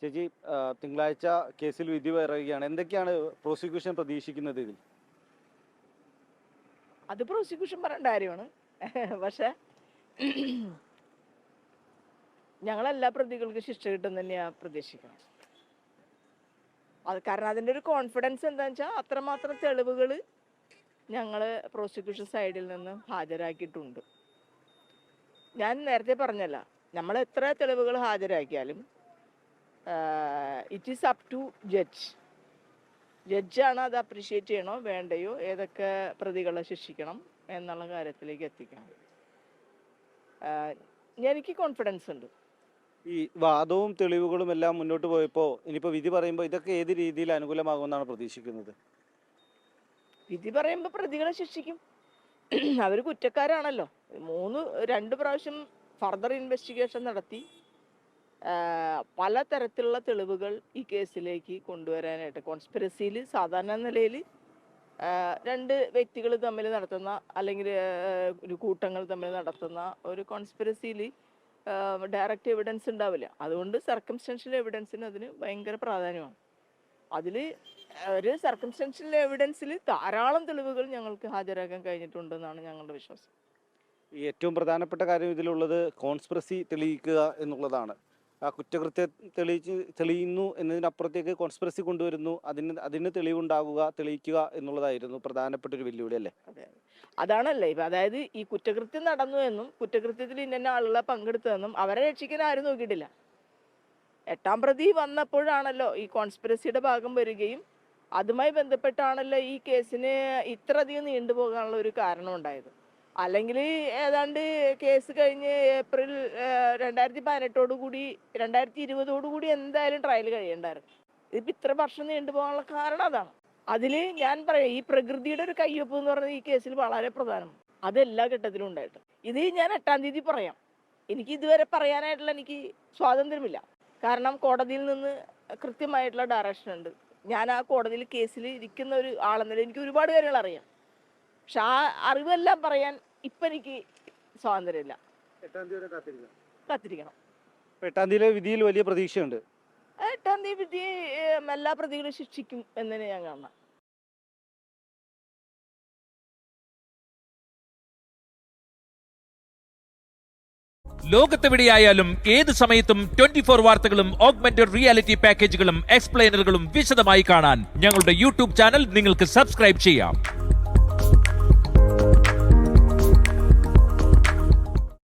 ചേച്ചി തിങ്കളാഴ്ച കേസിൽ വിധി പറയുകയാണ്. എന്തൊക്കെയാണ് പ്രോസിക്യൂഷൻ പ്രതീക്ഷിക്കുന്നത് ഇതിൽ? അത് പ്രോസിക്യൂഷൻ പറയേണ്ട കാര്യമാണ്. പക്ഷെ ഞങ്ങളെല്ലാ പ്രതികൾക്കും ശിക്ഷ കിട്ടും തന്നെയാണ് പ്രതീക്ഷിക്കണം. അത് കാരണം അതിൻ്റെ ഒരു കോൺഫിഡൻസ് എന്താണെന്ന് വെച്ചാൽ അത്രമാത്രം തെളിവുകൾ ഞങ്ങൾ പ്രോസിക്യൂഷൻ സൈഡിൽ നിന്ന് ഹാജരാക്കിയിട്ടുണ്ട്. ഞാൻ നേരത്തെ പറഞ്ഞല്ല, നമ്മൾ എത്ര തെളിവുകൾ ഹാജരാക്കിയാലും ഇറ്റ് ഈസ് അപ് ടു ജഡ്ജാണ് അത് അപ്രീഷിയേറ്റ് ചെയ്യണോ വേണ്ടയോ, ഏതൊക്കെ പ്രതികളെ ശിക്ഷിക്കണം എന്നുള്ള കാര്യത്തിലേക്ക് എത്തിക്കണം. എനിക്ക് കോൺഫിഡൻസ് ഉണ്ട്. ഈ വാദവും തെളിവുകളും എല്ലാം മുന്നോട്ട് പോയപ്പോൾ ഇനിയിപ്പോൾ വിധി പറയുമ്പോൾ ഇതൊക്കെ ഏത് രീതിയിൽ അനുകൂലമാകുമെന്നാണ് പ്രതീക്ഷിക്കുന്നത്? വിധി പറയുമ്പോൾ പ്രതികളെ ശിക്ഷിക്കും. അവർ കുറ്റക്കാരാണല്ലോ. 2 പ്രാവശ്യം ഫർദർ ഇൻവെസ്റ്റിഗേഷൻ നടത്തി പലതരത്തിലുള്ള തെളിവുകൾ ഈ കേസിലേക്ക് കൊണ്ടുവരാനായിട്ട് കോൺസ്പിറസിയിൽ സാധാരണ നിലയിൽ 2 വ്യക്തികൾ തമ്മിൽ നടത്തുന്ന അല്ലെങ്കിൽ ഒരു കൂട്ടങ്ങൾ തമ്മിൽ നടത്തുന്ന ഒരു കോൺസ്പിറസിയിൽ ഡയറക്റ്റ് എവിഡൻസ് ഉണ്ടാവില്ല. അതുകൊണ്ട് സർക്കംസ്റ്റൻഷ്യൽ എവിഡൻസിന് അതിന് ഭയങ്കര പ്രാധാന്യമാണ്. അതിൽ ഒരു സർക്കംസ്റ്റൻഷ്യൽ എവിഡൻസിൽ ധാരാളം തെളിവുകൾ ഞങ്ങൾക്ക് ഹാജരാക്കാൻ കഴിഞ്ഞിട്ടുണ്ടെന്നാണ് ഞങ്ങളുടെ വിശ്വാസം. ഏറ്റവും പ്രധാനപ്പെട്ട കാര്യം ഇതിലുള്ളത് കോൺസ്പിറസി തെളിയിക്കുക എന്നുള്ളതാണ്. ആ കുറ്റകൃത്യം തെളിയുന്നു എന്നതിനപ്പുറത്തേക്ക് കോൺസ്പിറസി കൊണ്ടുവരുന്നു, അതിന് തെളിയിക്കുക എന്നുള്ളതായിരുന്നു പ്രധാനപ്പെട്ട ഒരു വെല്ലുവിളി അല്ലേ? അതെ, അതാണല്ലേ ഇപ്പം. അതായത് ഈ കുറ്റകൃത്യം നടന്നു എന്നും കുറ്റകൃത്യത്തിൽ ഇന്ന ആളുകളെ പങ്കെടുത്തതെന്നും അവരെ രക്ഷിക്കാൻ ആരും നോക്കിയിട്ടില്ല. 8ാം പ്രതി വന്നപ്പോഴാണല്ലോ ഈ കോൺസ്പിറസിയുടെ ഭാഗം വരികയും അതുമായി ബന്ധപ്പെട്ടാണല്ലോ ഈ കേസിന് ഇത്രയധികം നീണ്ടുപോകാനുള്ള ഒരു കാരണം ഉണ്ടായത്. അല്ലെങ്കിൽ ഏതാണ്ട് കേസ് കഴിഞ്ഞ് ഏപ്രിൽ 2018 2020 എന്തായാലും ട്രയൽ കഴിയണ്ടായിരുന്നു. ഇതിപ്പോൾ ഇത്ര വർഷം നീണ്ടുപോകാനുള്ള കാരണം അതാണ്. അതിൽ ഞാൻ പറയാം, ഈ പ്രകൃതിയുടെ ഒരു കയ്യൊപ്പ് എന്ന് പറയുന്നത് ഈ കേസിൽ വളരെ പ്രധാനമാണ്. അത് എല്ലാ ഘട്ടത്തിലും ഉണ്ടായിട്ട് ഇത് ഞാൻ 8ാം തീയതി പറയാം. എനിക്ക് ഇതുവരെ പറയാനായിട്ടുള്ള എനിക്ക് സ്വാതന്ത്ര്യമില്ല. കാരണം കോടതിയിൽ നിന്ന് കൃത്യമായിട്ടുള്ള ഡയറക്ഷൻ ഉണ്ട്. ഞാൻ ആ കോടതിയിൽ കേസിൽ ഇരിക്കുന്ന ഒരു ആളെന്നല്ല എനിക്ക് ഒരുപാട് കാര്യങ്ങൾ അറിയാം. പക്ഷെ ആ അറിവെല്ലാം പറയാൻ ഇപ്പം എനിക്ക് സ്വാതന്ത്ര്യമില്ല. 8ാം തീയതി കാത്തിരിക്കണം. 8ാം തീയതിയിലെ വിധിയിൽ വലിയ പ്രതീക്ഷയുണ്ട്. 8ാം തീയതി വിധി എല്ലാ പ്രതികളും ശിക്ഷിക്കും എന്നതിനെ ഞാൻ കാണാം. ലോകത്തെവിടെയായാലും ഏത് സമയത്തും 24 വാർത്തകളും ഓഗ്മെന്റഡ് റിയാലിറ്റി പാക്കേജുകളും എക്സ്പ്ലെയിനറുകളും വിശദമായി കാണാൻ ഞങ്ങളുടെ യൂട്യൂബ് ചാനൽ നിങ്ങൾക്ക് സബ്സ്ക്രൈബ് ചെയ്യാം.